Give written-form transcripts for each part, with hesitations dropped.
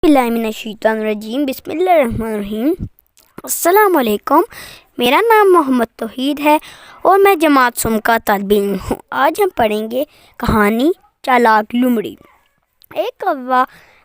باللہ من الشیطان الرجیم بسم اللہ الرحمن الرحیم۔ السلام علیکم، میرا نام محمد توحید ہے اور میں جماعت سم کا طالب علم ہوں۔ آج ہم پڑھیں گے کہانی چالاک لومڑی۔ ایک کوا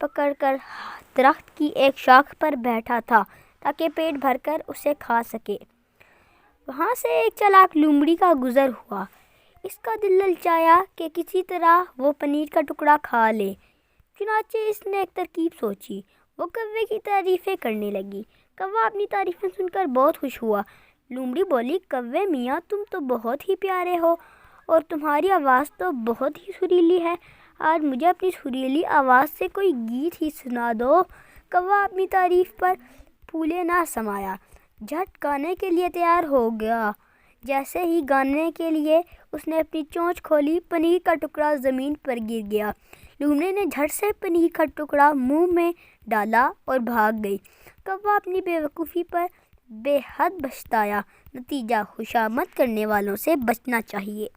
پکڑ کر درخت کی ایک شاخ پر بیٹھا تھا تاکہ پیٹ بھر کر اسے کھا سکے۔ وہاں سے ایک چالاک لومڑی کا گزر ہوا۔ اس کا دل للچایا کہ کسی طرح وہ پنیر کا ٹکڑا کھا لے۔ چنانچہ اس نے ایک ترکیب سوچی۔ وہ کوے کی تعریفیں کرنے لگی۔ کوا اپنی تعریفیں سن کر بہت خوش ہوا۔ لومڑی بولی، کوے میاں، تم تو بہت ہی پیارے ہو اور تمہاری آواز تو بہت ہی سریلی ہے۔ آج مجھے اپنی سریلی آواز سے کوئی گیت ہی سنا دو۔ کوا اپنی تعریف پر پھولے نہ سمایا، جھٹ گانے کے لیے تیار ہو گیا۔ جیسے ہی گانے کے لیے اس نے اپنی چونچ کھولی، پنیر کا ٹکڑا زمین پر گر گیا۔ لومڑی نے جھٹ سے پنیر کا ٹکڑا منہ میں ڈالا اور بھاگ گئی۔ کوا اپنی بے وقوفی پر بے حد پچھتایا۔ نتیجہ: خوشامد کرنے والوں سے بچنا چاہیے۔